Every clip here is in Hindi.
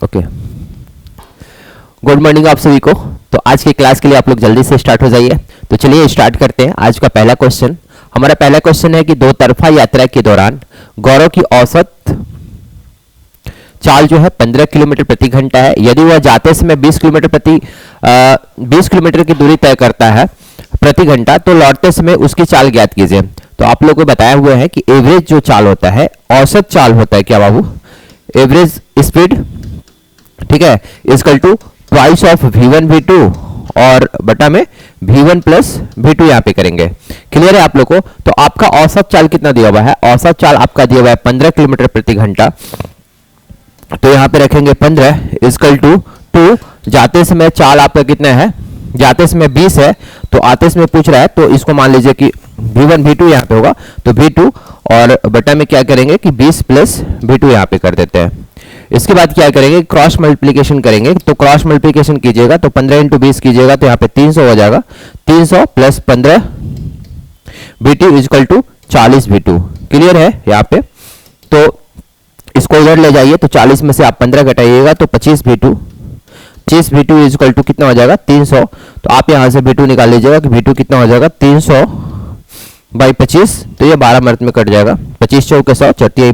ओके, गुड मॉर्निंग आप सभी को। तो आज की क्लास के लिए आप लोग जल्दी से स्टार्ट हो जाइए। तो चलिए स्टार्ट करते हैं। आज का पहला क्वेश्चन, हमारा पहला क्वेश्चन है कि दो तरफा यात्रा के दौरान गौरव की औसत चाल जो है 15 किलोमीटर प्रति घंटा है। यदि वह जाते समय 20 किलोमीटर की दूरी तय करता है प्रति घंटा, तो लौटते समय उसकी चाल ज्ञात कीजिए। तो आप लोगों को बताया हुआ है कि एवरेज जो चाल होता है, औसत चाल होता है क्या बाबू, एवरेज स्पीड, ठीक है, equal to twice of v1 v2 और बटा में v1 प्लस v2 यहाँ पे करेंगे। क्लियर है आप लोग को। तो आपका औसत चाल कितना दिया हुआ है, औसत चाल आपका दिया हुआ है 15 किलोमीटर प्रति घंटा। तो यहाँ पे रखेंगे 15 इक्वल टू 2, जाते समय चाल आपका कितना है, जाते समय 20 है, तो आते समय पूछ रहा है, तो इसको मान लीजिए कि v1 v2 यहाँ पे होगा, तो v2 और बटा में क्या करेंगे कि 20 प्लस v2 यहाँ पे कर देते हैं। इसके बाद क्या करेंगे, क्रॉस मल्टीप्लिकेशन करेंगे। तो क्रॉस मल्टीप्लिकेशन कीजिएगा तो 15 इंटू 20 कीजिएगा तो यहाँ पे 300 हो जाएगा। 300 plus 15 v2 equal to 40 v2। Clear है यहाँ पे। तो इसको इधर ले जाइए, तो 40 में से आप 15 घटाइएगा तो 25 v2, 25 v2 इक्वल टू कितना हो जाएगा 300। तो आप यहाँ से v2 निकाल लीजिएगा कि v2 कितना हो जाएगा 300 बाई 25, तो ये 12 मिनट में कट जाएगा। 25 चौके 100 चौथी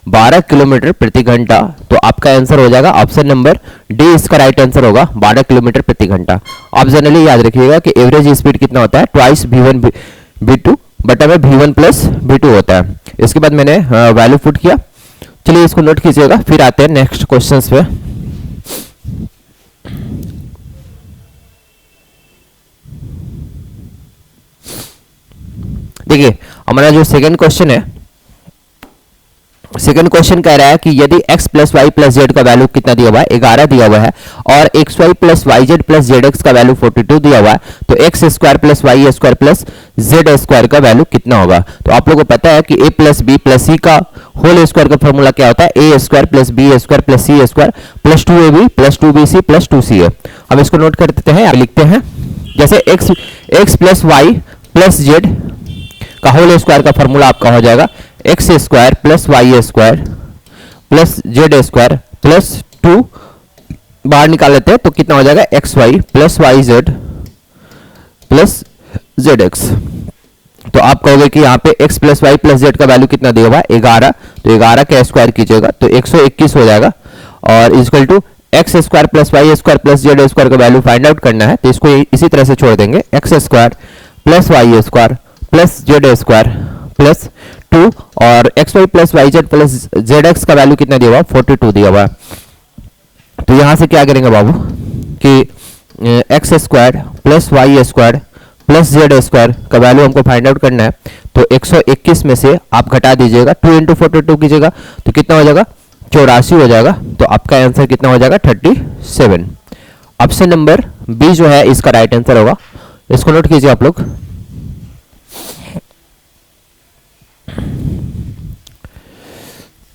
12 किलोमीटर प्रति घंटा। तो आपका आंसर हो जाएगा ऑप्शन नंबर डी, इसका राइट आंसर होगा 12 किलोमीटर प्रति घंटा। आप जनरली याद रखिएगा कि एवरेज स्पीड कितना होता है, ट्वाइस v1 v2 बटा में v1 प्लस v2 होता है। इसके बाद मैंने वैल्यू पुट किया। चलिए इसको नोट कीजिएगा, फिर आते हैं नेक्स्ट क्वेश्चंस पे। देखिए हमारा जो सेकंड क्वेश्चन है, सेकंड क्वेश्चन कह रहा है कि यदि x plus Y plus Z का वैल्यू कितना दिया हुआ है, 11 दिया हुआ है, और X Y plus Y Z plus Z X का वैल्यू 42 दिया हुआ है, तो X square plus Y square plus Z square का वैल्यू कितना होगा। तो आप लोगों को पता है कि a plus B plus C का होल स्क्वायर का फॉर्मूला क्या होता है, A square plus B square plus C square plus 2ab plus 2bc plus 2ca। अब इसको नोट कर देते हैं, लिखते हैं जैसे X plus Y plus Z का होल स्क्वायर का फॉर्मूला आपका हो जाएगा X square plus Y square plus Z square plus 2, बाहर निकाल लेते हैं तो कितना हो जाएगा X Y plus Y Z plus Z X. तो आप कहोगे कि यहाँ पे x plus Y plus Z का वैल्यू कितना दिया हुआ है 11, तो 11 का स्क्वायर कीजिएगा तो 121 हो जाएगा, और equal to X square plus Y square plus Z square का वैल्यू फाइंड आउट करना है। तो इसको इसी तरह से छोड़ देंगे, X square plus Y square plus Z square plus 2, और X Y plus Y Z plus Z X का वैल्यू कितना दिया हुआ 42 दिया हुआ है। तो यहां से क्या करेंगे बाबू कि X square plus Y square plus Z square का वैल्यू हमको फाइंड आउट करना है। तो 121 में से आप घटा दीजिएगा, 2 इंटू 42 कीजिएगा तो कितना हो जाएगा 84 हो जाएगा। तो आपका आंसर कितना हो जाएगा 37। ऑप्शन नंबर बी जो है इसका राइट आंसर होगा। इसको नोट कीजिए आप लोग।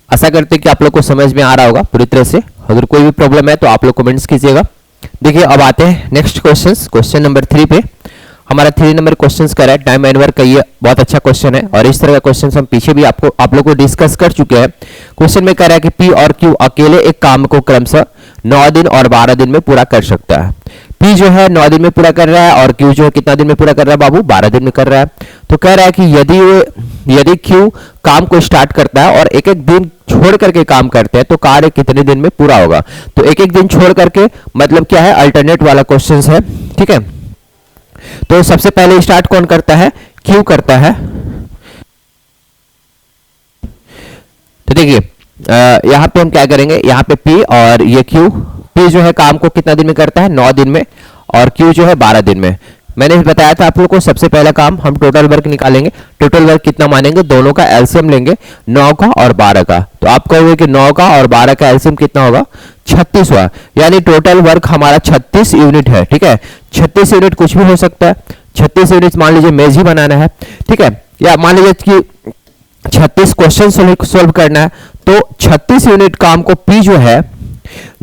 आशा करते हैं कि आप लोग को समझ में आ रहा होगा पूरी तरह से। अगर कोई भी प्रॉब्लम है तो आप लोग कमेंट्स कीजिएगा। देखिए अब आते हैं नेक्स्ट क्वेश्चंस, क्वेश्चन नंबर 3 पे। हमारा 3 नंबर क्वेश्चंस का है टाइम एंड वर्क का, ये बहुत अच्छा क्वेश्चन है, और इस तरह का क्वेश्चन हम पीछे भी आप लोग को डिस्कस कर चुके हैं। क्वेश्चन में कह रहा है कि पी और क्यू अकेले एक काम को क्रमशः 9 दिन और 12 दिन में पूरा कर सकता है। पी जो है 9 दिन में पूरा कर रहा है और क्यू जो है कितना दिन में पूरा कर रहा है बाबू 12 दिन में कर रहा है। तो कह रहा है कि यदि क्यू काम को स्टार्ट करता है और एक एक दिन छोड़ करके काम करते हैं तो कार्य कितने दिन में पूरा होगा। तो एक एक दिन छोड़ करके मतलब क्या है, अल्टरनेट वाला क्वेश्चन है, ठीक है। तो सबसे पहले स्टार्ट कौन करता है, क्यू करता है। तो देखिए यहां पे हम क्या करेंगे, यहां पे पी और ये क्यू, पी जो है काम को कितना दिन में करता है 9 दिन में, और क्यू जो है 12 दिन में। मैंने बताया था आप लोगों को सबसे पहला काम हम टोटल वर्क निकालेंगे। टोटल वर्क कितना मानेंगे, दोनों का एलसीएम लेंगे 9 का और 12 का। तो आप कहोगे कि 9 का और 12 का एलसीएम कितना होगा 36 हुआ, यानी टोटल वर्क हमारा 36 यूनिट है, ठीक है। 36 यूनिट कुछ भी हो सकता है, 36 यूनिट मान लीजिए मेज ही बनाना है, ठीक है, या मान लीजिए कि 36 क्वेश्चन सोल्व करना है, तो 36 यूनिट काम को पी जो है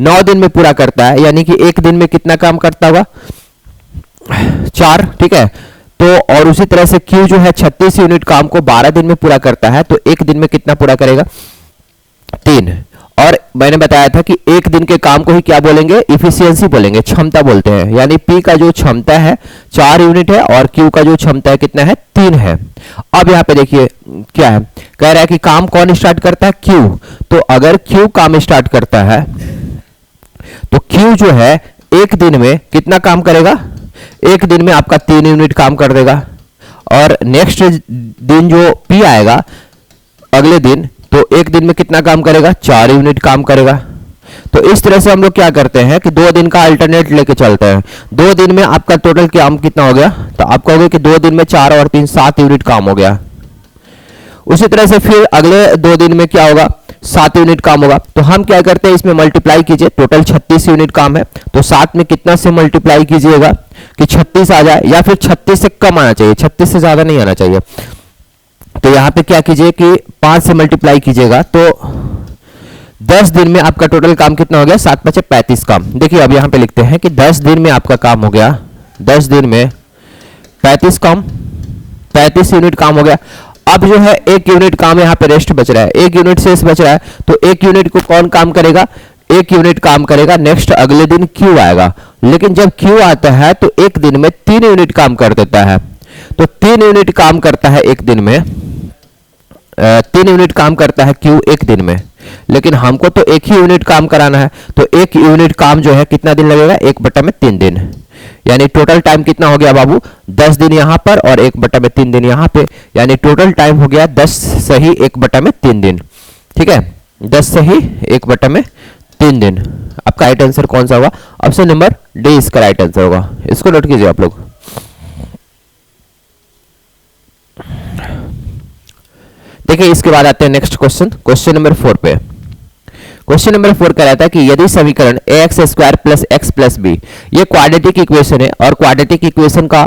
9 दिन में पूरा करता है, यानी कि एक दिन में कितना काम करता होगा 4, ठीक है। तो और उसी तरह से क्यू जो है 36 यूनिट काम को 12 दिन में पूरा करता है, तो एक दिन में कितना पूरा करेगा 3, और मैंने बताया था कि एक दिन के काम को ही क्या बोलेंगे, इफिशियंसी बोलेंगे, क्षमता बोलते हैं। यानी P का जो क्षमता है 4 यूनिट है और Q का जो क्षमता है कितना है, 3 है। अब यहाँ पे देखिए क्या है, कह रहा है कि काम कौन स्टार्ट करता है, Q। तो अगर Q काम स्टार्ट करता है तो Q जो है एक दिन में कितना काम करेगा, एक दिन में आपका 3 यूनिट काम कर देगा। और नेक्स्ट दिन जो P आएगा अगले दिन, तो एक दिन में कितना काम करेगा, 4 यूनिट काम करेगा। तो इस तरह से हम लोग क्या करते हैं कि 2 दिन का अल्टरनेट लेके चलते हैं। 2 दिन में आपका टोटल काम कितना हो गया, तो आप कहोगे कि 2 दिन में 4 और 3 7 यूनिट काम हो गया। उसी तरह से फिर अगले 2 दिन में क्या होगा, 7 यूनिट काम होगा। तो हम क्या करते हैं, इसमें मल्टीप्लाई कीजिए, टोटल 36 यूनिट काम है, तो 7 में कितना से मल्टीप्लाई कीजिएगा कि 36 आ जाए, या फिर 36 से कम आना चाहिए, 36 से ज्यादा नहीं आना चाहिए। तो यहां पे क्या कीजिए कि 5 से मल्टीप्लाई कीजिएगा, तो 10 दिन में आपका टोटल काम कितना हो गया, 7 5 35 काम। देखिए अब यहां पे लिखते हैं कि 10 दिन में आपका काम हो गया, 10 दिन में 35 काम, 35 यूनिट काम हो गया। अब जो है 1 यूनिट काम यहाँ पे रेस्ट बच रहा है, 1 यूनिट शेष बच रहा है, तो 1 यूनिट को कौन काम करेगा, 1 यूनिट काम करेगा नेक्स्ट अगले दिन Q आएगा। लेकिन जब Q आता है तो एक दिन में 3 यूनिट काम कर देता है। तो 3 यूनिट काम करता है एक दिन में, 3 यूनिट काम करता है Q एक दिन में, लेकिन हमको तो 1 ही यूनिट काम कराना है। तो 1 यूनिट काम जो है कितना दिन लगेगा, 1/3 दिन। यानी टोटल टाइम कितना हो गया बाबू, 10 दिन यहां पर और 1/3 दिन यहां पे, यानी टोटल टाइम हो गया 10 सही 1/3 दिन। ठीक है, 10 सही 1/3 दिन। आपका राइट आंसर कौन सा होगा, ऑप्शन नंबर डी इसका राइट आंसर होगा। इसको नोट कीजिए आप लोग। देखिए इसके बाद आते हैं नेक्स्ट क्वेश्चन, क्वेश्चन नंबर 4 पे। क्वेश्चन नंबर 4 कह रहा था कि यदि समीकरण ax² plus X plus B, ये क्वाड्रेटिक इक्वेशन है, और क्वाड्रेटिक इक्वेशन का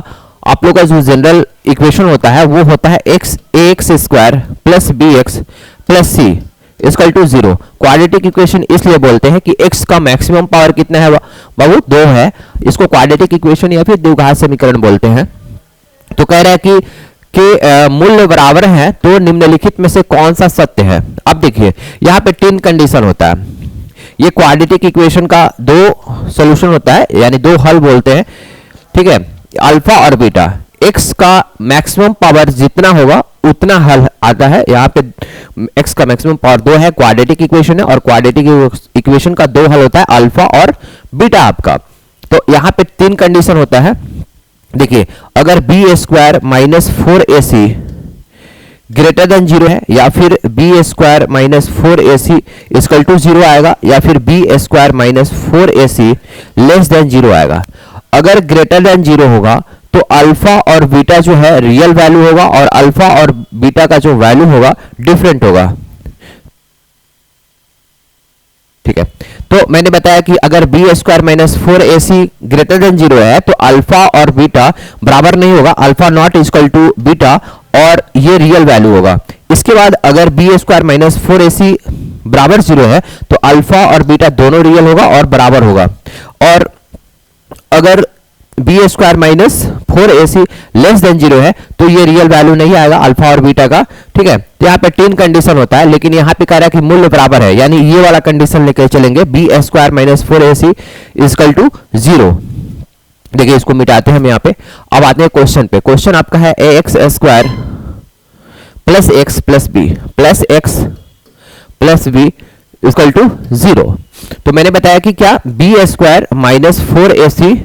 आप लोग का जो जनरल इक्वेशन होता है वो होता है ax² plus bx plus c equal to 0। Quadratic equation इसलिए बोलते हैं कि x का मैक्सिमम पावर कितना है बाबू, 2 है। इसको क्वाड्रेटिक इक्वेशन या फिर द्विघात समीकरण बोलते हैं। तो कह रहा है कि मूल्य बराबर है तो निम्नलिखित में से कौन सा सत्य है। अब देखिए यहाँ पे 3 कंडीशन होता है। ये क्वाड्रेटिक इक्वेशन का 2 सॉल्यूशन होता है, यानी 2 हल बोलते हैं। ठीक है, अल्फा और बीटा। x का मैक्सिमम पावर जितना होगा उतना हल आता है। यहाँ पे x का मैक्सिमम पावर 2 है, क्वाड्रेटिक इक्वेशन है, और क्वाड्रेटिक इक्वेशन का 2 हल होता है, अल्फा और बीटा आपका। तो यहाँ पे 3 कंडीशन होता है। देखिए अगर b² minus 4ac greater than 0 है, या फिर b² minus 4ac equal to 0 आएगा, या फिर b² minus 4ac less than 0 आएगा। अगर ग्रेटर देन 0 होगा तो अल्फा और बीटा जो है रियल वैल्यू होगा, और अल्फा और बीटा का जो वैल्यू होगा डिफरेंट होगा। ठीक है, तो मैंने बताया कि अगर b² minus 4ac greater than 0 है तो अल्फा और बीटा बराबर नहीं होगा, alpha not equal to beta, और ये रियल वैल्यू होगा। इसके बाद अगर b² माइनस 4ac बराबर 0 है तो अल्फा और बीटा दोनों रियल होगा और बराबर होगा। और अगर b² minus 4ac less than 0 है तो ये रियल वैल्यू नहीं आएगा अल्फा और बीटा का। ठीक है, तो यहाँ पे 3 कंडीशन होता है, लेकिन यहाँ पे कह रहा है कि मूल्य बराबर है, यानी ये वाला कंडीशन लेकर चलेंगे, b² minus 4ac equal to 0। देखिए इसको मिटाते हैं हम यहाँ पे। अब आते हैं क्वेश्चन पे। क्वेश्चन आपका है ax² plus X plus B plus X plus B equal to 0। तो मैंने बताया कि क्या b² minus 4ac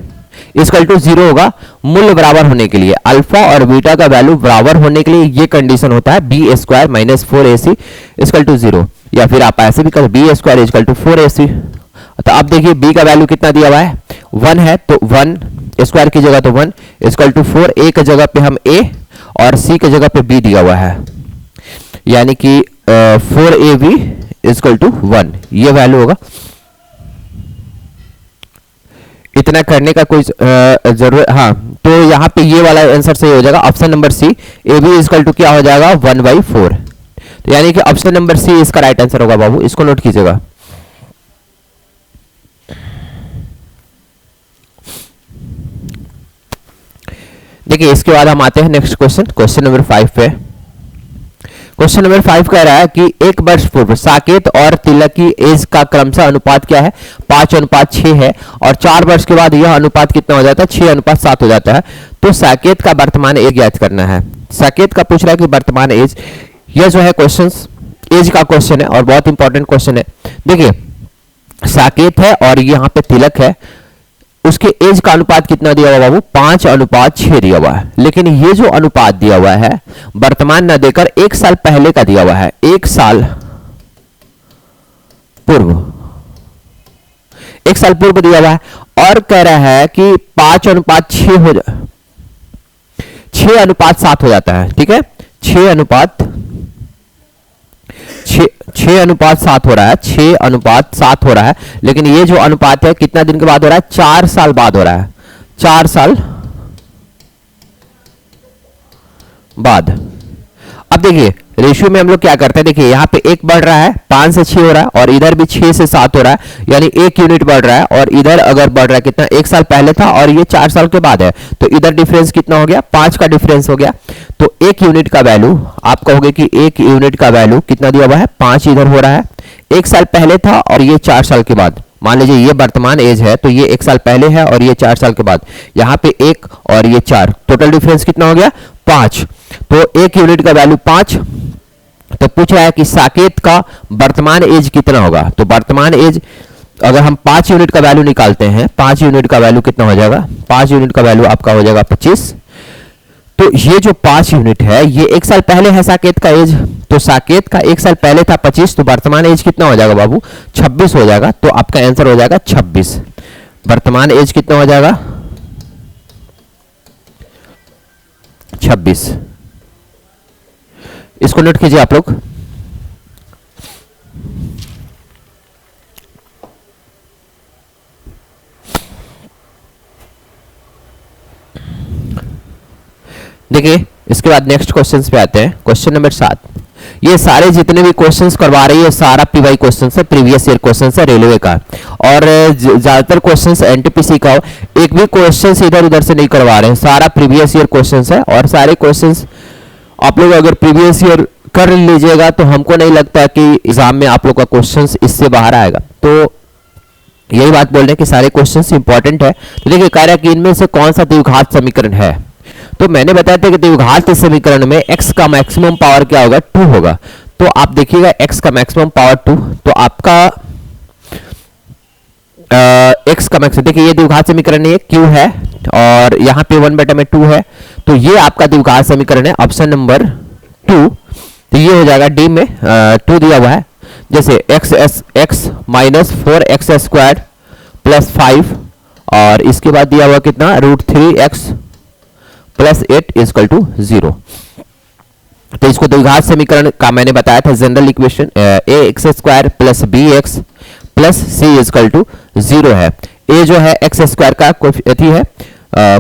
equal to 0 होगा मूल्य बराबर होने के लिए, अल्फा और बीटा का वैल्यू बराबर होने के लिए ये कंडीशन होता है b² minus 4ac equal to 0, या फिर आप ऐसे भी कर b² इक्वल टू 4ac। तो अब देखिए b का वैल्यू कितना दिया हुआ है, 1 है, तो 1 स्क्वायर की जगह तो 1 इक्वल टू 4, a की जगह पे हम a और c की जगह पे b दिया हुआ है, यानी कि 4ab इक्वल टू 1 ये वैल्यू होगा। इतना करने का कोई जरूरत, हाँ, तो यहाँ पे ये वाला आंसर सही हो जाएगा, option number C, A B equal to क्या हो जाएगा 1/4। तो यानी कि ऑप्शन नंबर सी इसका राइट आंसर होगा बाबू, इसको नोट कीजिएगा। देखिए इसके बाद हम आते हैं नेक्स्ट क्वेश्चन, क्वेश्चन नंबर 5 पे। क्वेश्चन नंबर 5 कह रहा है कि एक वर्ष पूर्व साकेत और तिलक की एज का क्रमशः अनुपात क्या है? 5:6 है। और 4 वर्ष के बाद यह अनुपात कितना हो जाता है? 6:7 हो जाता है। तो साकेत का वर्तमान एज ज्ञात करना है। साकेत का पूछ रहा है कि वर्तमान एज, यह जो है क्वेश्चन एज का क्वेश्चन है और बहुत इंपॉर्टेंट क्वेश्चन है। देखिए साकेत है और यहाँ पे तिलक है, उसके एज का अनुपात कितना दिया हुआ बाबू? 5:6 दिया हुआ है। लेकिन ये जो अनुपात दिया हुआ है वर्तमान न देकर 1 साल पहले का दिया हुआ है, 1 साल पूर्व, 1 साल पूर्व दिया हुआ है और कह रहा है कि 5:6 हो 6:7 हो जाता है। ठीक है, 6:7 हो रहा है, 6:7 हो रहा है। लेकिन ये जो अनुपात है कितना दिन के बाद हो रहा है? 4 साल बाद हो रहा है, 4 साल बाद। अब देखिए रेशियो में हम लोग क्या करते हैं, देखिए यहाँ पे 1 बढ़ रहा है, 5 से 6 हो रहा है और इधर भी 6 से 7 हो रहा है, यानी 1 यूनिट बढ़ रहा है। और इधर अगर बढ़ रहा है कितना? 1 साल पहले था और ये 4 साल के बाद है, तो इधर डिफरेंस कितना हो गया? 5 का डिफरेंस हो गया। तो 1 यूनिट का वैल्यू आप कहोगे कि 1 यूनिट का वैल्यू कितना दिया हुआ है? 5 इधर हो रहा है, 1 साल पहले था और ये 4 साल के बाद। मान लीजिए ये वर्तमान एज है, तो ये 1 साल पहले है और ये 4 साल के बाद। यहाँ पे 1 और ये 4, टोटल डिफरेंस कितना हो गया? 5। तो 1 यूनिट का वैल्यू 5। तो पूछ रहा है कि साकेत का वर्तमान एज कितना होगा? तो वर्तमान एज अगर हम 5 यूनिट का वैल्यू निकालते हैं, 5 यूनिट का वैल्यू कितना हो जाएगा? 5 यूनिट का वैल्यू आपका हो जाएगा 25। तो ये जो 5 यूनिट है ये 1 साल पहले है साकेत का एज, तो साकेत का 1 साल पहले था 25, तो वर्तमान एज कितना हो जाएगा बाबू? 26 हो जाएगा। तो आपका आंसर हो जाएगा 26। वर्तमान एज कितना हो जाएगा? 26। इसको नोट कीजिए आप लोग। देखिए इसके बाद नेक्स्ट क्वेश्चंस पे आते हैं। क्वेश्चन नंबर 7, ये सारे जितने भी क्वेश्चंस करवा रही है सारा पीवाई क्वेश्चंस है, प्रीवियस ईयर क्वेश्चंस है रेलवे का, और ज्यादातर क्वेश्चंस एनटीपीसी का हो। एक भी क्वेश्चंस इधर उधर से नहीं करवा रहे हैं, सारा प्रीवियस ईयर क्वेश्चंस है। और सारे क्वेश्चंस आप लोग अगर प्रीवियस ईयर कर लीजिएगा तो हमको नहीं लगता कि एग्जाम में आप लोग का क्वेश्चंस इससे बाहर आएगा। तो यही बात बोल रहे हैं कि सारे क्वेश्चंस इंपॉर्टेंट है। तो देखिए कह रहा है कि इनमें से कौन सा द्विघात समीकरण है? तो मैंने बताया था कि द्विघात समीकरण में x का मैक्सिमम पावर क्या होगा? 2 होगा। तो आप देखिएगा x का मैक्सिमम पावर 2, तो आपका x का मैक्सिमम, देखिए ये द्विघात समीकरण है, q है और यहाँ पे 1/2 है, तो ये आपका द्विघात समीकरण है ऑप्शन नंबर 2। तो ये हो जाएगा डी में 2 दिया हुआ है। जैसे x माइनस 4x² प्लस 5 और इसके बाद दिया हुआ कितना? √3x plus 8 equal to 0। तो इसको द्विघात समीकरण का मैंने बताया था general equation, ax² plus bx plus c equal to 0 है। a जो है x² का कोएफिशिएंट है,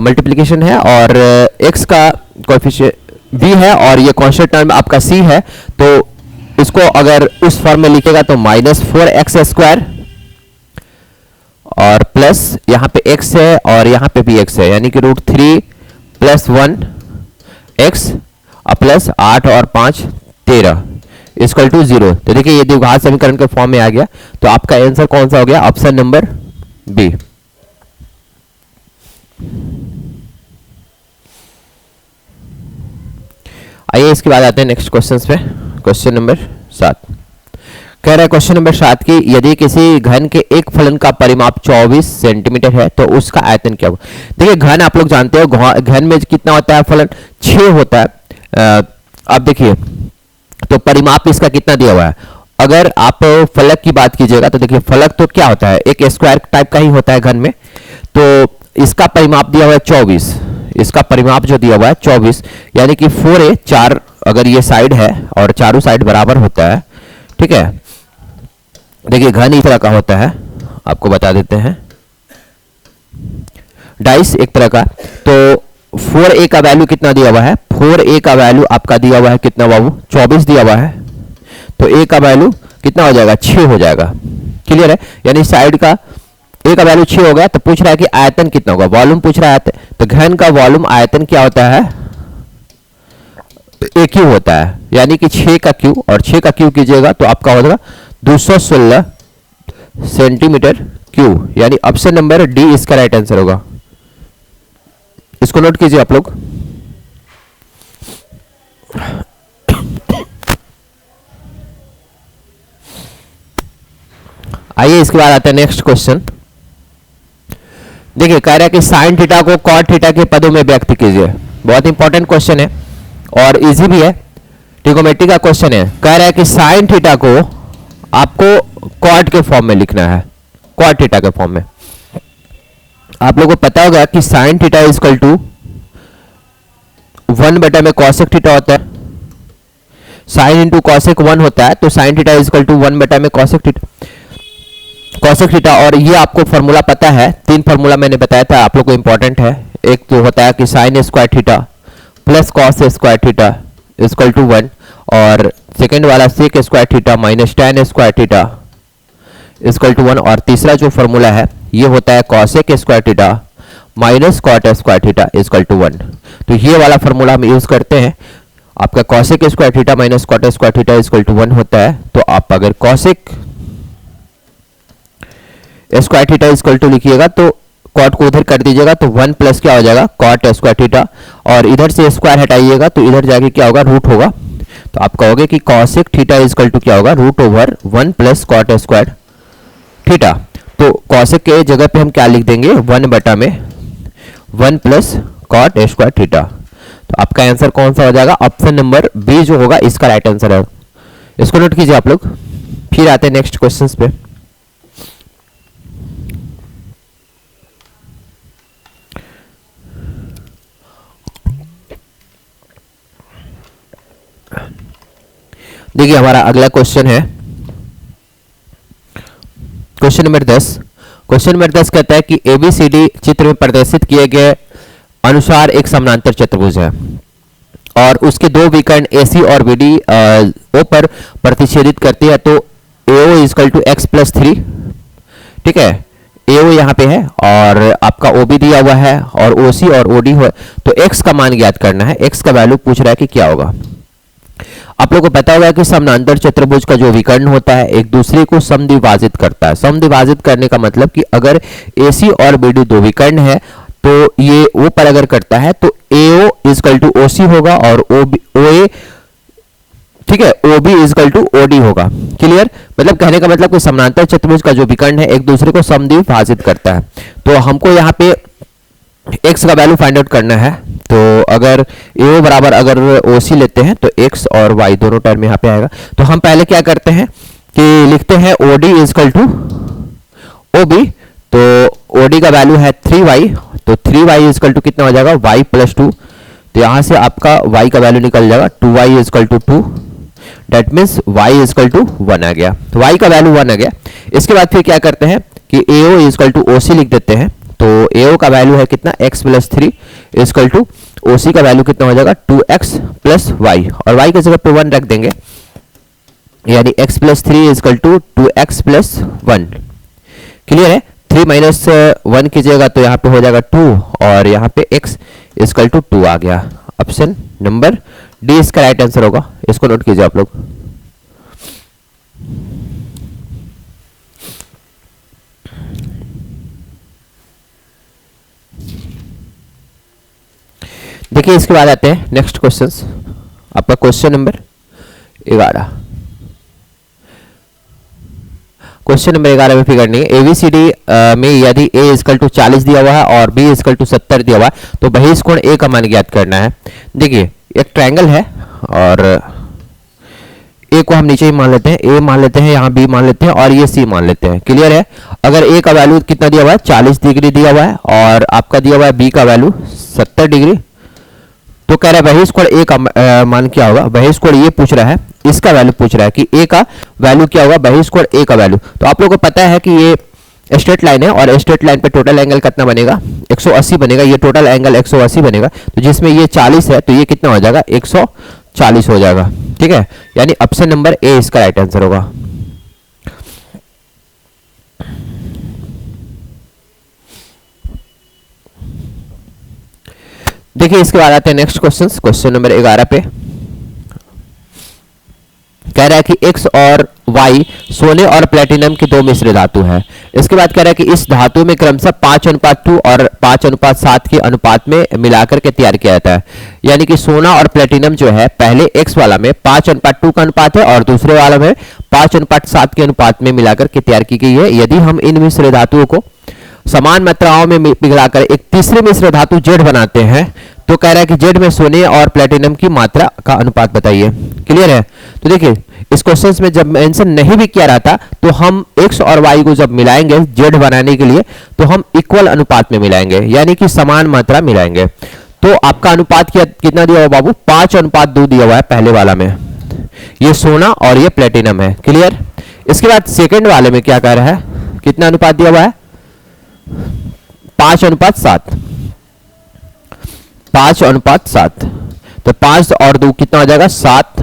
मल्टीप्लिकेशन है, और x का कोएफिशिएंट b है और ये कांस्टेंट टर्म आपका c है। तो इसको अगर उस फॉर्म में लिखेगा तो माइनस 4x² और प्लस यहाँ पे x है और यहाँ पे भी x है, यानी कि √3 प्लस 1x प्लस 8 और 5 13 इक्वल टू 0। तो देखिए ये द्विघात समीकरण के फॉर्म में आ गया। तो आपका आंसर कौन सा हो गया? Option number B. आइए इसके बाद आते हैं नेक्स्ट क्वेश्चंस पे। क्वेश्चन नंबर 7 कह रहा है, क्वेश्चन नंबर 7 की यदि किसी घन के एक फलन का परिमाप 24 सेंटीमीटर है तो उसका आयतन क्या होगा? देखिए घन आप लोग जानते हो, घन में कितना होता है? फलन 6 होता है। अब देखिए तो परिमाप इसका कितना दिया हुआ है? अगर आप फलक की बात कीजिएगा तो देखिए फलक तो क्या होता है? एक स्क्वायर टाइप का ही होता है घन में। तो इसका परिमाप दिया हुआ है 24, इसका परिमाप जो दिया हुआ है 24, यानी कि 4a 4 अगर ये साइड है और चारों साइड बराबर होता है, ठीक है। देखिए घन इस तरह का होता है, आपको बता देते हैं, डाइस एक तरह का। तो 4a का वैल्यू कितना दिया हुआ है? 4a का वैल्यू आपका दिया हुआ है कितना बाबू? 24 दिया हुआ है। तो a का वैल्यू कितना हो जाएगा? 6 हो जाएगा। क्लियर है? यानी साइड का a का वैल्यू 6 हो गया। तो पूछ रहा है कि आयतन कितना होगा? वॉल्यूम पूछ रहा है। तो घन का वॉल्यूम आयतन क्या होता है? तो एक क्यू होता है, यानी कि 6 का क्यू, और 6 का क्यू कीजिएगा तो आपका हो जाएगा 216 सेंटीमीटर क्यू, यानी ऑप्शन नंबर डी इसका राइट आंसर होगा। इसको नोट कीजिए आप लोग। आइए इसके बाद आते हैं नेक्स्ट क्वेश्चन। देखिए कह रहा है कि साइन थीटा को कॉट थीटा के पदों में व्यक्त कीजिए। बहुत इंपॉर्टेंट क्वेश्चन है और इजी भी है, ट्रिगोनोमेट्री का क्वेश्चन है। कह रहा है कि साइन थीटा को आपको कॉट के फॉर्म में लिखना है, कॉट थीटा के फॉर्म में। आप लोगों को पता होगा कि sine theta is equal to 1 बटा में कॉसेक थीटा होता है, साइन इंटू कॉसेक 1 होता है, तो sine theta is equal to 1 बटा में कॉसेक थीटा, कॉसेक थीटा। और ये आपको फॉर्मूला पता है, 3 फॉर्मूला मैंने बताया था आप लोग को, इंपॉर्टेंट है। एक तो होता है कि sine square theta plus cos square theta is equal to 1, और सेकंड वाला sec square theta minus tan square theta is equal to 1, और तीसरा जो फॉर्मूला है ये होता है cosec square theta minus cot square theta is equal to 1। तो ये वाला फॉर्मूला हम यूज करते हैं। आपका cosec square theta minus cot square theta is equal to 1 होता है, तो आप अगर cosec square theta is equal to लिखिएगा तो कॉट को उधर कर दीजिएगा तो 1 प्लस क्या हो जाएगा कॉट स्क्वायर थीटा, और इधर से स्क्वायर हटाइएगा तो इधर जाके क्या होगा रूट होगा। तो आप कहोगे कि cosec theta is equal to क्या होगा root over 1 plus cot square theta. तो कॉसेक के जगह पे हम क्या लिख देंगे 1 बटा में 1 प्लस कॉट स्क्वायर थीटा। तो आपका आंसर कौन सा हो जाएगा, ऑप्शन नंबर बी जो होगा इसका राइट आंसर है। इसको नोट कीजिए आप लोग। फिर आते हैं नेक्स्ट क्वेश्चंस पे। देखिए हमारा अगला क्वेश्चन है क्वेश्चन नंबर 10। क्वेश्चन नंबर 10 कहता है कि एबीसीडी चित्र में प्रदर्शित किए गए अनुसार एक समानांतर चतुर्भुज है और उसके दो विकर्ण एसी और बीडी ओ पर प्रतिच्छेदित करती है। तो एओ इक्वल टू एक्स प्लस 3, ठीक है, एओ यहाँ पे है और आपका ओबी दिया हुआ है और ओसी और ओडी है। तो एक्स का मान ज्ञात करना है, एक्स का वैल्यू पूछ रहा है कि क्या होगा। आप लोगों को पता होगा कि समानांतर चतुर्भुज का जो विकर्ण होता है एक दूसरे को समद्विभाजित करता है। समद्विभाजित करने का मतलब कि अगर एसी और बीडी दो विकर्ण है तो ये ओ पर अगर करता है तो एओ इक्वल टू ओसी होगा और ओए, ठीक है, ओबी इक्वल टू ओडी होगा। क्लियर, मतलब कहने का मतलब कि समानांतर चतुर्भुज का जो विकर्ण है एक दूसरे को समद्विभाजित करता है। तो हमको यहाँ पे x का वैल्यू फाइंड आउट करना है। तो अगर ए बराबर अगर ओसी लेते हैं तो x और y दोनों टर्म यहाँ पे आएगा। तो हम पहले क्या करते हैं कि लिखते हैं ओडी इक्वल टू ओबी। तो ओडी का वैल्यू है 3y, तो 3y इक्वल टू कितना हो जाएगा y प्लस 2। तो यहाँ से आपका y का वैल्यू निकल जाएगा 2y equal to 2, that means y equal to 1 आ गया। तो y का वैल्यू 1 आ गया। इसके बाद फिर क्या करते हैं कि AO इक्वल टू OC लिख देते हैं। तो AO का वैल्यू है कितना x plus 3 equal to OC का वैल्यू कितना हो जाएगा 2x प्लस y, और y की जगह पे 1 रख देंगे, यानी x plus 3 equal to 2x plus 1। Clear है, 3 माइनस 1 कीजिएगा तो यहाँ पे हो जाएगा 2 और यहाँ पे x इक्वल टू 2 आ गया। ऑप्शन नंबर डी इसका राइट आंसर होगा। इसको नोट कीजिए आप लोग। देखिए इसके बाद आते हैं नेक्स्ट क्वेश्चंस। आपका क्वेश्चन नंबर 11। क्वेश्चन नंबर 11 में फिगर नहीं है। एबीसीडी में यदि a इक्वल टू 40 दिया हुआ है और b इक्वल टू 70 दिया हुआ है तो बहिष कोण a का मान ज्ञात करना है। देखिए एक ट्रायंगल है और a को हम नीचे ही मान लेते हैं, a मान लेते हैं, यहाँ b मान लेते हैं और ये c मान लेते हैं। क्लियर है, अगर a का वैल्यू कितना दिया हुआ है 40 डिग्री दिया हुआ है और आपका दिया हुआ है b का वैल्यू 70 डिग्री, तो कह रहा है बहिष कोण a का मान क्या होगा। बहिष कोण ये पूछ रहा है, इसका वैल्यू पूछ रहा है कि a का वैल्यू क्या होगा, बहिष कोण a का वैल्यू। तो आप लोगों को पता है कि ये स्ट्रेट लाइन है और स्ट्रेट लाइन पे टोटल एंगल कितना बनेगा 180 बनेगा। ये टोटल एंगल 180 बनेगा, तो जिसमें ये 40 है तो ये कितना हो जाएगा 140 हो जाएगा। ठीक है, यानी ऑप्शन नंबर ए इसका राइट आंसर होगा। देखिए इसके बाद आते हैं नेक्स्ट क्वेश्चन, क्वेश्चन नंबर 11 पे। रहा है कि x और y सोने और प्लेटिनम की दो मिश्र धातु है। इसके बाद कह रहा है कि इस धातु में क्रमशः 5:2 और 5:7 के अनुपात में मिलाकर के तैयार किया जाता है। यानी कि सोना और प्लेटिनम जो है पहले x वाला में 5:2 का अनुपात है और दूसरे वाला में 5:7 के अनुपात में मिलाकर के तैयार की गई है। यदि हम इन मिश्र धातुओं को समान मात्राओं में पिघलाकर एक तीसरी मिश्र धातु जेड बनाते हैं तो कह रहा है कि जेड में सोने और प्लेटिनम की मात्रा का अनुपात बताइए। क्लियर है? तो देखिए इस क्वेश्चन में जब मेंशन नहीं भी किया रहता तो हम x और y को जब मिलाएंगे जेड बनाने के लिए तो हम इक्वल अनुपात में मिलाएंगे, यानी कि समान मात्रा मिलाएंगे। तो आपका अनुपात कितना दिया हुआ बाबू? 5:2 दिया हुआ है पहले वाला में, ये सोना और ये प्लेटिनम है। क्लियर? इसके बाद सेकेंड वाले में क्या कह रहा है, कितना अनुपात दिया हुआ है? 5:7। 5:7 तो 5 और 2 कितना हो जाएगा? 7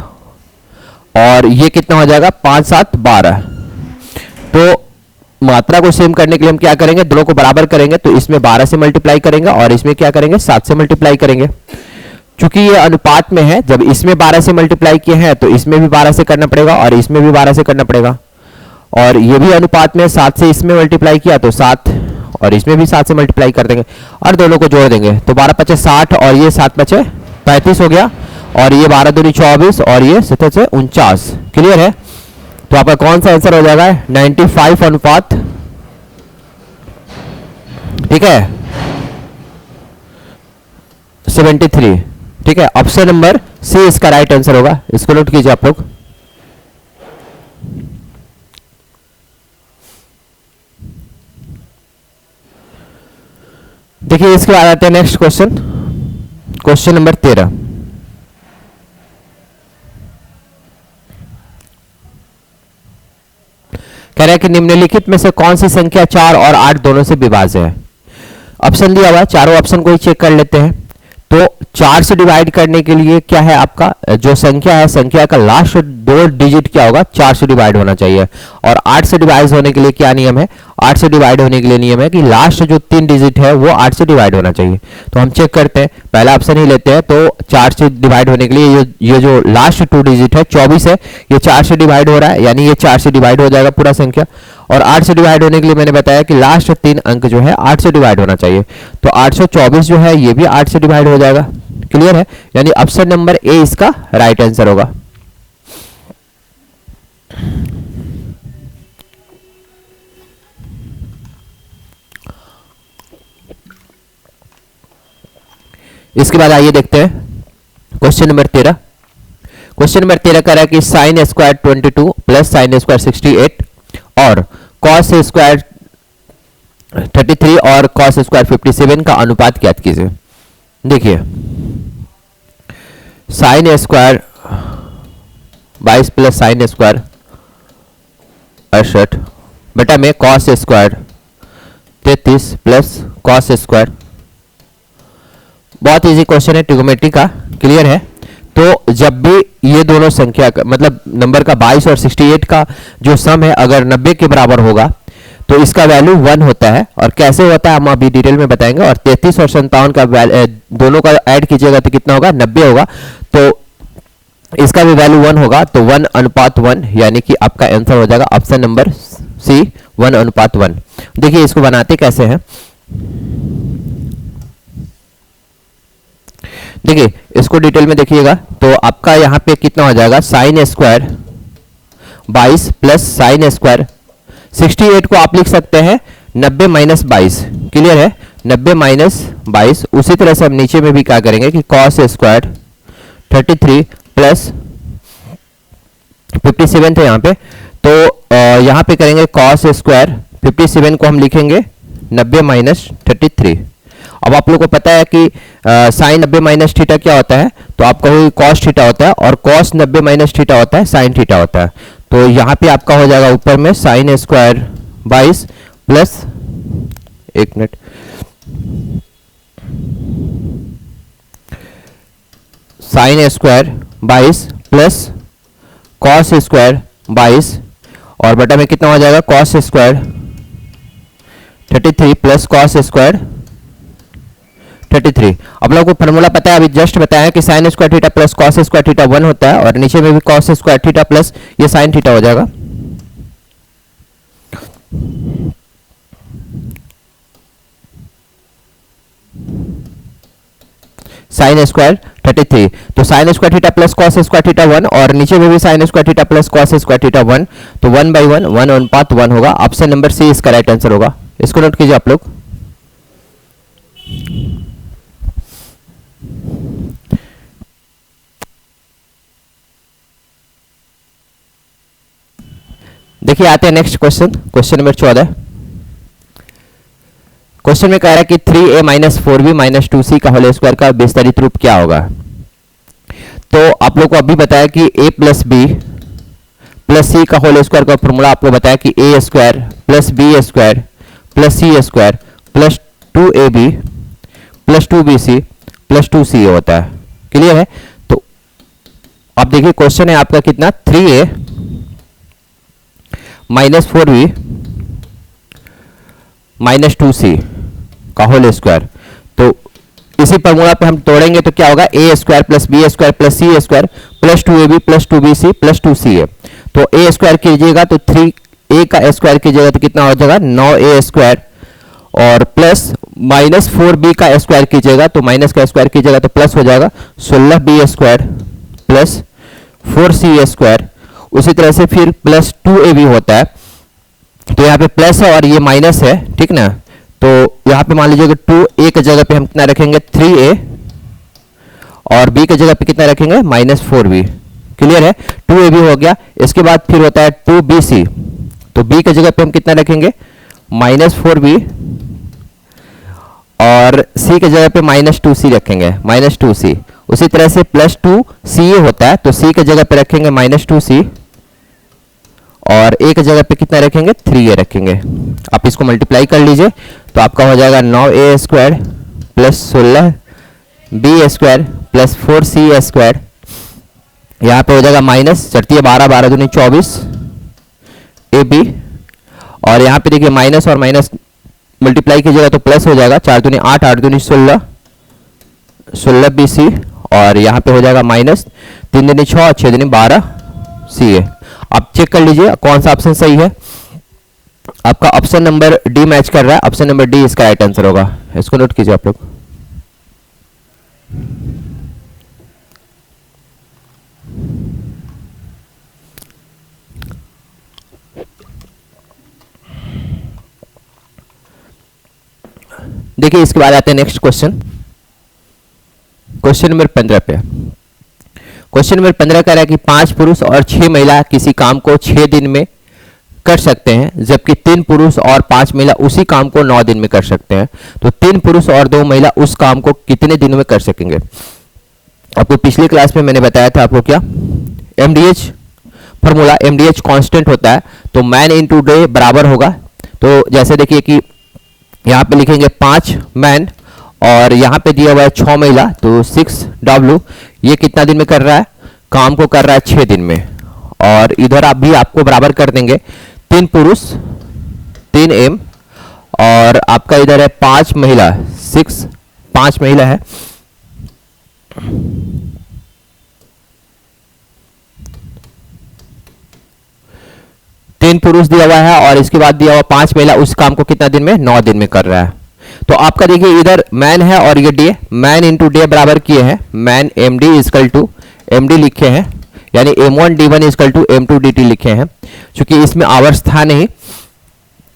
और ये कितना हो जाएगा? 5×7 12। तो मात्रा को सेम करने के लिए हम क्या करेंगे, दोनों को बराबर करेंगे। तो इसमें 12 से मल्टीप्लाई करेंगे और इसमें क्या करेंगे? 7 से मल्टीप्लाई करेंगे। चूंकि ये अनुपात में है, जब इसमें 12 से मल्टीप्लाई किए हैं तो इसमें भी 12 से करना पड़ेगा और इसमें भी 12 से करना पड़ेगा। और ये भी अनुपात में 7 से इसमें मल्टीप्लाई किया तो 7 और इसमें भी 7 से मल्टीप्लाई कर देंगे और दोनों को जोड़ देंगे तो 12×5 60 और ये 7×5 35 हो गया और ये 12×2 24 और ये 7 से 49। क्लियर है? तो आपका कौन सा आंसर हो जाएगा? 95 अनुपात, ठीक है, 73। ठीक है, ऑप्शन नंबर सी इसका राइट आंसर होगा। इसको नोट कीजिए आप लोग। देखिए इसके बाद आते हैं नेक्स्ट क्वेश्चन, क्वेश्चन नंबर 13। कह रहा है कि निम्नलिखित में से कौन सी संख्या 4 और 8 दोनों से विभाज्य है। ऑप्शन दिया हुआ है, चारों ऑप्शन को ही चेक कर लेते हैं। तो 4 से डिवाइड करने के लिए क्या है, आपका जो संख्या है, संख्या का लास्ट 2 डिजिट क्या होगा? 4 से डिवाइड होना चाहिए। और 8 से डिवाइड होने के लिए क्या नियम है? 8 से डिवाइड होने के लिए नियम है कि लास्ट जो 3 डिजिट है वो 8 से डिवाइड होना चाहिए। तो हम चेक करते हैं, पहला ऑप्शन ही लेते हैं। तो 4 से डिवाइड होने के लिए ये जो लास्ट 2 डिजिट है 24 है, ये 4 से डिवाइड हो रहा है, यानी ये 4 से डिवाइड हो जाएगा पूरा संख्या। और 8 से डिवाइड होने के लिए मैंने बताया कि लास्ट 3 अंक जो है 8 से डिवाइड होना चाहिए। तो 824 जो है ये भी 8 से डिवाइड हो जाएगा। क्लियर है? यानी ऑप्शन नंबर ए इसका राइट आंसर होगा। इसके बाद आइए देखते हैं क्वेश्चन नंबर 13। क्वेश्चन नंबर 13 कह रहा है कि sine square 22 plus sine square 68 और कॉस स्क्वायर 33 और कॉस स्क्वायर 57 का अनुपात ज्ञात कीजिए। देखिए sine square 22 plus sine square 68 बटा में cos square 33 plus cos square, बहुत इजी क्वेश्चन है ट्रिग्नोमेट्री का। क्लियर है? तो जब भी ये दोनों संख्या का मतलब नंबर का 22 और 68 का जो सम है अगर 90 के बराबर होगा तो इसका वैल्यू 1 होता है। और कैसे होता है हम अभी डिटेल में बताएंगे। और 33 और 57 का दोनों का ऐड कीजिएगा तो कितना होगा? 90 होगा। तो इसका भी वैल्यू 1 होगा, तो 1:1, यानी कि आपका आंसर हो जाएगा ऑप्शन नंबर सी 1:1। देखिए इसको बनाते कैसे हैं, देखिए इसको डिटेल में देखिएगा। तो आपका यहां पे कितना हो जाएगा? Sine square 22 plus sine square 68 को आप लिख सकते हैं 90 माइनस 22। क्लियर है? 90 माइनस 22। उसी तरह से हम नीचे में भी क्या करेंगे कि कॉस स्क्वायर 33 प्लस 57 थे यहाँ पे, तो यहाँ पे करेंगे कॉस स्क्वायर 57 को हम लिखेंगे 90 माइनस 33। अब आप लोगों को पता है कि साइन 90 माइनस थीटा क्या होता है, तो आप कहोगे कॉस थीटा होता है और कॉस 90 माइनस थीटा होता है साइन थीटा होता है। तो यहाँ पे आपका हो जाएगा ऊपर में साइन स्क्वायर 22 प्लस, एक minute, sine square 22 plus cos square 22 और बटा में कितना हो जाएगा? Cos square 33 plus cos square 33। आप लोगों को फॉर्मूला पता है, अभी जस्ट बताया कि sine square theta plus cos square theta 1 होता है, और नीचे में भी कॉस स्क्वायर थीटा प्लस ये साइन थीटा हो जाएगा। साइन स्क्वायर 33, तो sign square theta plus cos square theta 1, और नीचे में भी sign square theta plus cos square theta 1, तो 1/1 1/1 होगा। ऑप्शन नंबर सी इसका राइट आंसर होगा। इसको नोट कीजिए आप लोग। देखिए आते हैं next question, question number 14। Question में कह रहा है कि 3a minus 4b minus 2c का होल स्क्वायर का विस्तारित रूप क्या होगा। तो आप लोग को अभी बताया कि a plus B plus C का होल स्क्वायर का फॉर्मूला आपको बताया कि a square plus B square plus C square plus 2ab plus 2bc plus 2ca होता है। क्लियर है? तो आप देखिए क्वेश्चन है आपका कितना, 3a minus 4b minus 2c का होल स्क्वायर। तो इसी फॉर्मूला पे हम तोड़ेंगे तो क्या होगा, a square plus B square plus C square plus 2ab plus 2bc plus 2ca। तो a स्क्वायर कीजिएगा तो 3a का स्क्वायर कीजिएगा तो कितना हो जाएगा 9a स्क्वायर, और प्लस माइनस 4b का स्क्वायर कीजिएगा तो माइनस का स्क्वायर कीजिएगा तो प्लस हो जाएगा 16b square plus 4c square. उसी तरह से फिर प्लस 2ab होता है, तो यहाँ पे प्लस है और ये माइनस है, ठीक ना। तो यहाँ पे मान लीजिए 2a की जगह पे हम कितना रखेंगे 3a, और b की जगह पे कितना रखेंगे माइनस 4b। क्लियर है? 2ab हो गया। इसके बाद फिर होता है 2bc, तो b की जगह पे हम कितना रखेंगे माइनस 4b, और c की जगह पे माइनस 2c रखेंगे माइनस 2c। उसी तरह से प्लस 2ca होता है, तो c की जगह पे रखेंगे माइनस 2c, और a की जगह पे कितना रखेंगे 3a रखेंगे। आप इसको मल्टीप्लाई कर लीजिए तो आपका हो जाएगा 9a square plus 16b square plus 4c square. यहाँ पे हो जाएगा माइनस, चढ़ती है 12 12 दूनी 24 ab, और यहाँ पे देखिए माइनस और माइनस मल्टीप्लाई कीजिएगा तो प्लस हो जाएगा, 4 दूनी 8 8 दूनी 16 16bc, और यहाँ पे हो जाएगा माइनस 3 दूनी 6 6 दूनी 12 ca। आप चेक कर लीजिए कौन सा ऑप्शन सही है। आपका ऑप्शन नंबर डी मैच कर रहा है, ऑप्शन नंबर डी इसका राइट आंसर होगा। इसको नोट कीजिए आप लोग। देखिए इसके बाद आते हैं नेक्स्ट क्वेश्चन, क्वेश्चन नंबर 15 पे। क्वेश्चन नंबर 15 कह रहा है कि 5 पुरुष और 6 महिला किसी काम को 6 दिन में कर सकते हैं, जबकि 3 पुरुष और 5 महिला उसी काम को 9 दिन में कर सकते हैं। तो 3 पुरुष और 2 महिला उस काम को कितने दिन में कर सकेंगे। आपको पिछली क्लास में मैंने बताया था आपको क्या, एमडीएच फॉर्मूला, एमडीएच कांस्टेंट होता है, तो मैन इनटू डे बराबर होगा। तो जैसे देखिए कि यहाँ पे लिखेंगे 5 मैन और यहाँ पे दिया हुआ है 6 महिला, तो 6W। ये कितना दिन में कर रहा है, काम को कर रहा है 6 दिन में। और इधर आप भी आपको बराबर कर देंगे, 3 पुरुष 3M, और आपका इधर है 5 महिला 5 महिला है, तीन पुरुष दिया हुआ है और इसके बाद दिया हुआ 5 महिला, उस काम को कितना दिन में 9 दिन में कर रहा है। तो आपका देखिए इधर मैन है और ये डे, मैन इंटू डे बराबर किए हैं, मैन MD इजकल टू MD लिखे हैं, यानी M1 D1 is equal to M2 DT लिखे हैं। क्योंकि इसमें आवर्स था नहीं,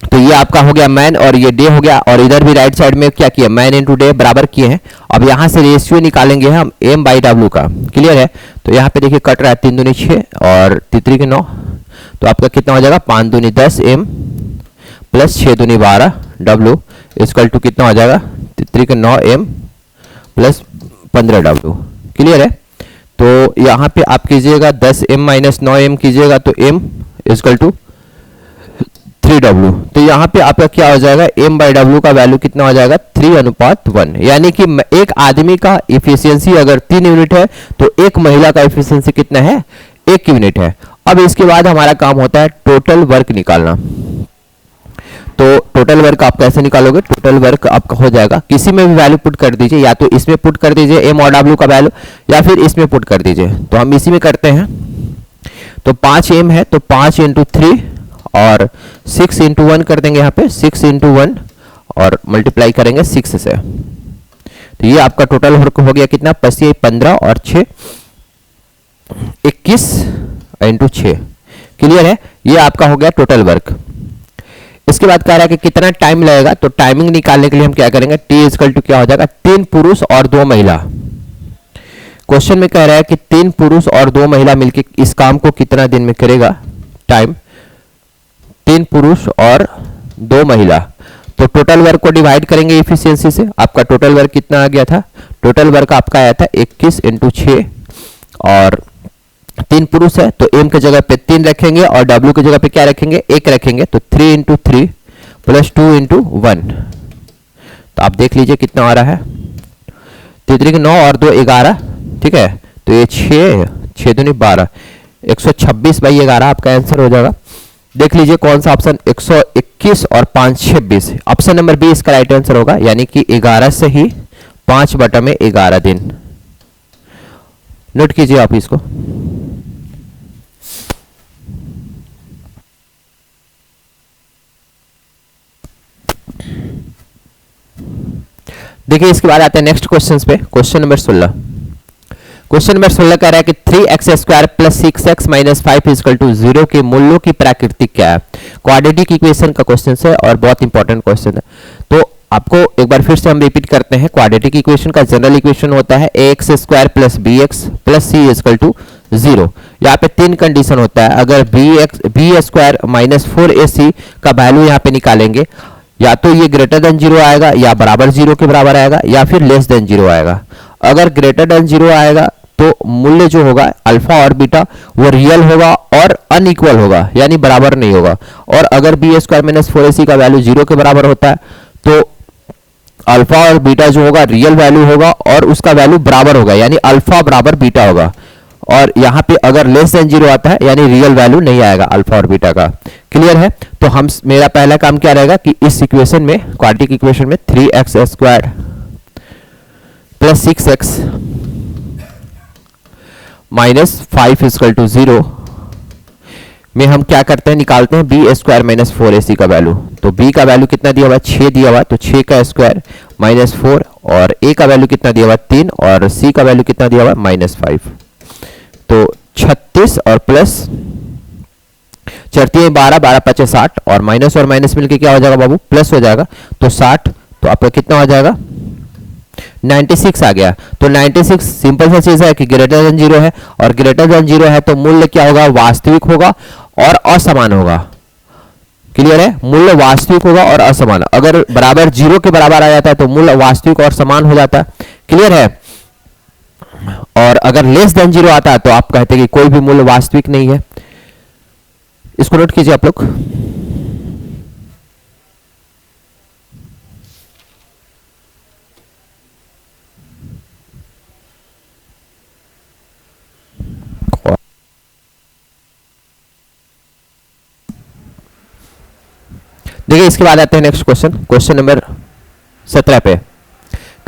तो ये आपका हो गया मैन और ये डे हो गया, और इधर भी राइट साइड में क्या किया, मैन इंटू डे बराबर किए हैं। अब यहाँ से रेशियो निकालेंगे हम M/W का। क्लियर है? तो यहाँ पे देखिए कट रहा है 3 दूनी 6 और 3 के 9, तो आपका कितना हो जाएगा 5 दूनी 10 M प्लस 6 दूनी 12 W इजकल टू कितना हो जाएगा 3 के 9 M प्लस 15 W। क्लियर है? तो यहाँ पे आप कीजिएगा 10 M माइनस 9 M कीजिएगा तो M इजकल टू 3W। तो यहाँ पे आपका क्या हो जाएगा, M/W का वैल्यू कितना हो जाएगा 3:1, यानी कि एक आदमी का इफिशियंसी अगर 3 यूनिट है तो एक महिला का इफिशियंसी कितना है, 1 यूनिट है। अब इसके बाद हमारा काम होता है टोटल वर्क निकालना। तो टोटल वर्क आप कैसे निकालोगे, टोटल वर्क आपका हो जाएगा, किसी में भी वैल्यू पुट कर दीजिए, या तो इसमें पुट कर दीजिए एम और डब्ल्यू का वैल्यू, या फिर इसमें पुट कर दीजिए। तो हम इसी में करते हैं। तो 5 एम है तो 5 इंटू 3 और 6 इंटू 1 कर देंगे, यहाँ पे 6 इंटू 1 और मल्टीप्लाई करेंगे 6 से। तो ये आपका टोटल वर्क हो गया कितना, 15 और 6 21 इंटू 6। क्लियर है, ये आपका हो गया टोटल वर्क। इसके बाद कह रहा है कि कितना टाइम लगेगा, तो टाइमिंग निकालने के लिए हम क्या करेंगे, टी इक्वल टू क्या हो जाएगा, 3 पुरुष और 2 महिला। क्वेश्चन में कह रहा है कि 3 पुरुष और 2 महिला मिलकर इस काम को कितना दिन में करेगा, टाइम 3 पुरुष और 2 महिला। तो टोटल वर्क को डिवाइड करेंगे इफिशियंसी से, आपका टोटल वर्क कितना आ गया था, टोटल वर्क आपका आया था 21 इंटू 6 और 3 पुरुष है तो एम के जगह पे 3 रखेंगे और डब्ल्यू की जगह पे क्या रखेंगे, 1 रखेंगे। तो 3 इंटू 3 प्लस 2 इंटू 1, तो आप देख लीजिए कितना आ रहा है, 3 9 और 2 11, ठीक है। तो ये 6 दूनी 12, 126 बाई 11 आपका आंसर हो जाएगा। देख लीजिए कौन सा ऑप्शन, 121 और 5 26, ऑप्शन नंबर बी इसका राइट आंसर होगा, यानी कि 11 से ही 5/11 दिन। नोट कीजिए आप इसको। देखिए इसके बाद आते हैं नेक्स्ट क्वेश्चन पे, क्वेश्चन नंबर 16। क्वेश्चन नंबर 16 कह रहा है कि 3x² plus 6x minus 5 equal to 0 के मूल्यों की प्रकृति क्या है। क्वाड्रेटिक इक्वेशन का क्वेश्चन है और बहुत इंपॉर्टेंट क्वेश्चन है। तो आपको एक बार फिर से हम रिपीट करते हैं, क्वाड्रेटिक इक्वेशन का जनरल इक्वेशन होता है ax² plus bx plus c equal to 0। यहाँ पे 3 कंडीशन होता है, अगर b² माइनस 4ac का वैल्यू यहाँ पे निकालेंगे, या तो ये ग्रेटर देन 0 आएगा, या बराबर 0 के बराबर आएगा, या फिर लेस देन 0 आएगा। अगर ग्रेटर देन 0 आएगा तो मूल्य जो होगा अल्फा और बीटा वो रियल होगा और अनइक्वल होगा, यानी बराबर नहीं होगा। और अगर b² माइनस 4ac का वैल्यू 0 के बराबर होता है तो अल्फा और बीटा जो होगा रियल वैल्यू होगा और उसका वैल्यू बराबर होगा, यानी अल्फा बराबर बीटा होगा। और यहाँ पे अगर लेस देन 0 आता है यानी रियल वैल्यू नहीं आएगा अल्फा और बीटा का। क्लियर है, तो हम मेरा पहला काम क्या रहेगा कि इस इक्वेशन में, क्वाड्रेटिक इक्वेशन में 3x² plus 6x minus 5 equal to 0 में हम क्या करते हैं, निकालते हैं b² माइनस 4ac का वैल्यू। तो b का वैल्यू कितना दिया हुआ है, 6 दिया हुआ है, तो 6 का स्क्वायर माइनस 4, और a का वैल्यू कितना दिया हुआ है 3, और c का वैल्यू कितना दिया हुआ है माइनस 5। तो 36 और प्लस 4 12, 12 5 60, और माइनस मिलके क्या हो जाएगा बाबू, प्लस हो जाएगा। तो 60, तो आपका कितना हो जाएगा 96 आ गया। तो 96 सिंपल सा चीज है कि ग्रेटर देन 0 है, और ग्रेटर देन 0 है तो मूल्य क्या होगा, वास्तविक होगा और असमान होगा। क्लियर है, मूल्य वास्तविक होगा और असमान। अगर बराबर 0 के बराबर आ जाता है तो मूल्य वास्तविक और समान हो जाता है। क्लियर है, और अगर लेस देन 0 आता है तो आप कहते हैं कि कोई भी मूल्य वास्तविक नहीं है। इसको नोट कीजिए आप लोग। देखिए इसके बाद आते हैं नेक्स्ट क्वेश्चन, क्वेश्चन नंबर 17 पे।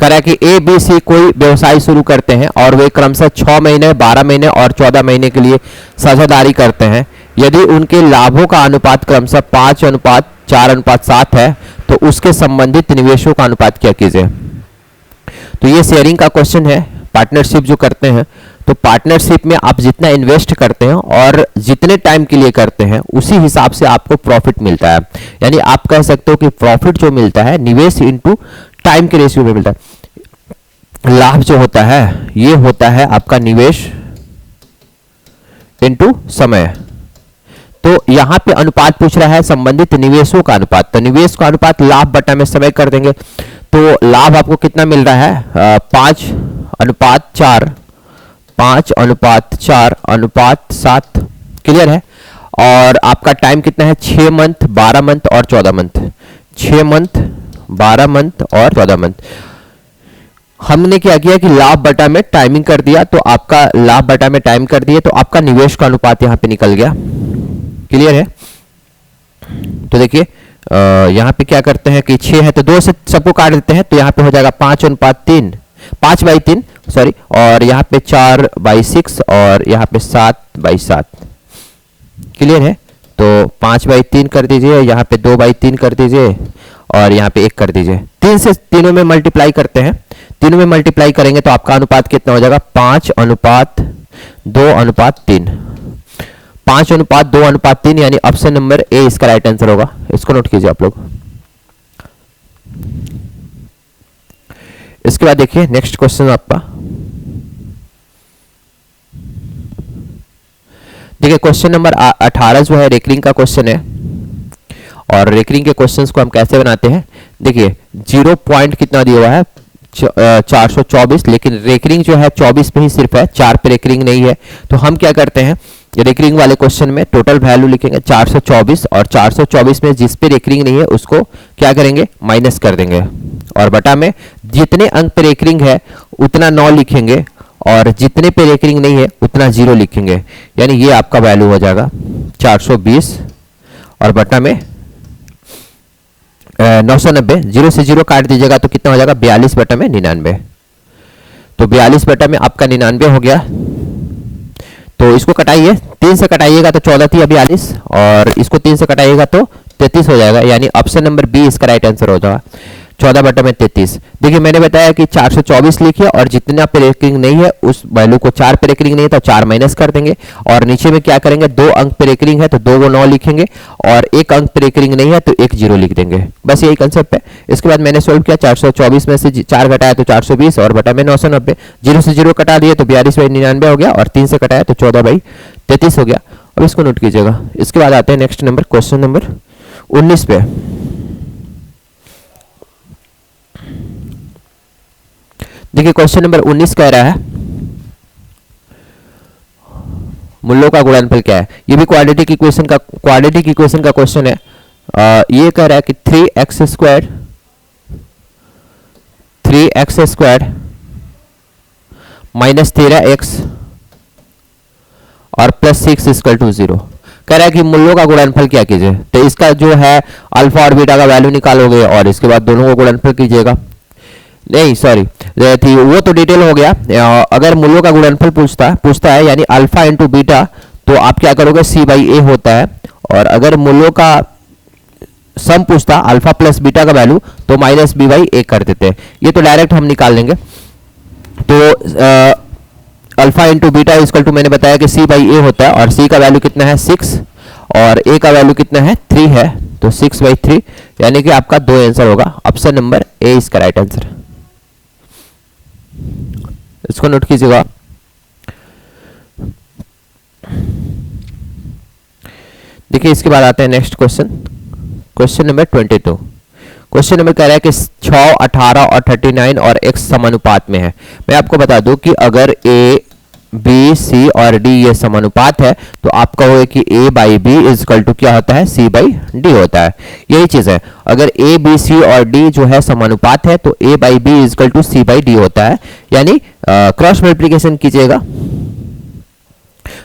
कह रहा है कि ए बी सी कोई व्यवसाय शुरू करते हैं और वे क्रमशः 6 महीने, 12 महीने और 14 महीने के लिए साझेदारी करते हैं। यदि उनके लाभों का अनुपात क्रमशः 5:4:7 है तो उसके संबंधित निवेशों का अनुपात क्या कीजिए। तो ये शेयरिंग का क्वेश्चन है, पार्टनरशिप जो करते हैं, तो पार्टनरशिप में आप जितना इन्वेस्ट करते हैं और जितने टाइम के लिए करते हैं उसी हिसाब से आपको प्रॉफिट मिलता है। यानी आप कह सकते हो कि प्रॉफिट जो मिलता है निवेश इनटू टाइम के रेशियो में मिलता है। लाभ जो होता है ये होता है आपका निवेश इनटू समय। तो यहां पे अनुपात पूछ रहा है संबंधित निवेशों का अनुपात, तो निवेश का अनुपात लाभ बटा में समय कर देंगे। तो लाभ आपको कितना मिल रहा है 5:4, 5:4:7। क्लियर है, और आपका टाइम कितना है 6 मंथ, 12 मंथ और 14 मंथ। 6 मंथ, 12 मंथ और 14 मंथ। हमने क्या किया कि लाभ बटा में टाइमिंग कर दिया, तो आपका लाभ बटा में टाइम कर दिए तो आपका निवेश का अनुपात यहां पे निकल गया। क्लियर है, तो देखिए यहाँ पे क्या करते हैं कि 6 है तो 2 से सबको काट देते हैं, तो यहाँ पे हो जाएगा 5:3, 5/3 सॉरी, और यहाँ पे 4/6 और यहाँ पे 7/7। क्लियर है? तो 5/3 कर दीजिए, यहाँ पे 2/3 कर दीजिए और यहाँ पे 1 कर दीजिए। 3 से तीनों में मल्टीप्लाई करते हैं, तीनों में मल्टीप्लाई करेंगे तो आपका अनुपात कितना हो जाएगा? 5:2:3। 5:2:3 यानी ऑप्शन नंबर ए इसका राइट आंसर होगा। इसको नोट कीजिए आप लोग। इसके बाद देखिए नेक्स्ट क्वेश्चन आपका, देखिए क्वेश्चन नंबर 18 जो है रेकरिंग का क्वेश्चन है। और रेकरिंग के क्वेश्चंस को हम कैसे बनाते हैं? देखिए 0 पॉइंट कितना दिया हुआ है? 424, लेकिन रेकरिंग जो है 24 पे ही सिर्फ है, 4 पे रेकरिंग नहीं है। तो हम क्या करते हैं, रेकरिंग वाले क्वेश्चन में टोटल वैल्यू लिखेंगे 424, और 424 में जिस पे रेकरिंग नहीं है उसको क्या करेंगे? माइनस कर देंगे, और बटा में जितने अंक पे रेकरिंग है उतना 9 लिखेंगे, और जितने पे रेकरिंग नहीं है उतना 0 लिखेंगे। यानी ये आपका वैल्यू हो जाएगा 420 और बटा में 990। 0 से 0 काट दीजिएगा तो कितना हो जाएगा? 42/99। तो 42 आपका 99 हो गया। तो इसको कटाइए, 3 से कटाइएगा तो 14 थी 42, और इसको 3 से कटाइएगा तो 33 हो जाएगा। यानी ऑप्शन नंबर बी इसका राइट आंसर हो जाएगा, 14/33। देखिए मैंने बताया कि 424 लिखिए, और जितना पे रेकरिंग नहीं है उस वैल्यू को 4 पे रेकरिंग नहीं है तो 4 माइनस कर देंगे, और नीचे में क्या करेंगे? 2 अंक पे रेकरिंग है तो 2 को 9 लिखेंगे, और 1 अंक पे रेकरिंग नहीं है तो 1 0 लिख देंगे। बस यही कंसेप्ट है। इसके बाद मैंने सोल्व किया, 424 में से 4 घटाया तो 420 और बटा में 990। 0 से 0 कटा दिए तो 42/99 हो गया, और 3 से कटाया तो 14/33 हो गया। अब इसको नोट कीजिएगा। इसके बाद आते हैं नेक्स्ट नंबर, क्वेश्चन नंबर 19 पे। देखिए क्वेश्चन नंबर 19 कह रहा है मूल्यों का गुणनफल क्या है। ये भी क्वाड्रेटिक इक्वेशन का क्वेश्चन है। ये कह रहा है कि 3x स्क्वायर माइनस 13x और प्लस 6 इक्वल टू 0। कह रहा है कि मूल्यों का गुणनफल क्या कीजिए। तो इसका जो है अल्फा और बीटा का वैल्यू निकालोगे, और इसके बाद दोनों को गुणनफल कीजिएगा। नहीं सॉरी, थी वो तो डिटेल हो गया। अगर मूल्यों का गुणनफल पूछता है यानी अल्फा इंटू बीटा, तो आप क्या करोगे? c/a होता है। और अगर मूल्यों का सम पूछता अल्फा प्लस बीटा का वैल्यू, तो माइनस b/a कर देते हैं। ये तो डायरेक्ट हम निकाल लेंगे। तो alpha into beta equal to मैंने बताया कि c/a होता है, और c का वैल्यू कितना है? 6, और a का वैल्यू कितना है? 3 है, तो 6/3, यानी कि आपका 2 आंसर होगा। ऑप्शन नंबर ए इसका राइट आंसर। इसको नोट कीजिएगा। देखिए इसके बाद आते हैं next question, question number 22। Question number कह रहा है कि 6, 18 और 39 और x समानुपात में है। मैं आपको बता दूं कि अगर a, b, c और d ये समानुपात है, तो आप कहोगे कि a/b इक्वल टू क्या होता है? c/d होता है। यही चीज है, अगर a, b, c और d जो है समानुपात है तो a/b इक्वल टू c/d होता है। यानी क्रॉस मल्टीप्लिकेशन कीजिएगा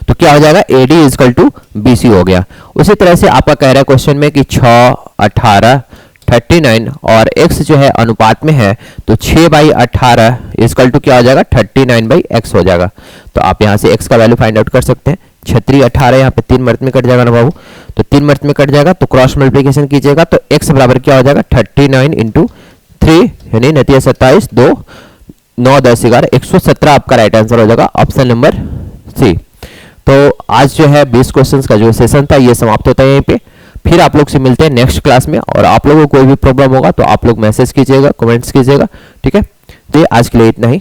तो क्या हो जाएगा? AD इक्वल टू BC हो गया। उसी तरह से आपका कह रहा है क्वेश्चन में कि 6, 18, 39 और x जो है अनुपात में है, तो 6/18 इक्वल टू क्या हो जाएगा? 39/x हो जाएगा। तो आप यहाँ से x का वैल्यू फाइंड आउट कर सकते हैं। 36, 18 यहाँ पे 3 मर्त में कट जाएगा ना बाबू, तो 3 मर्त में कट जाएगा, तो क्रॉस मल्टीप्लिकेशन कीजिएगा तो x बराबर क्या हो जाएगा? 39 इंटू 3 यानी 27, 2, 9, 10, 11, 117 आपका राइट आंसर हो जाएगा। Option number C. तो आज जो है 20 क्वेश्चंस का जो सेशन था ये समाप्त होता है यहीं पे। फिर आप लोग से मिलते हैं नेक्स्ट क्लास में, और आप लोगों को कोई भी प्रॉब्लम होगा तो आप लोग मैसेज कीजिएगा, कमेंट्स कीजिएगा, ठीक है। तो आज के लिए इतना ही।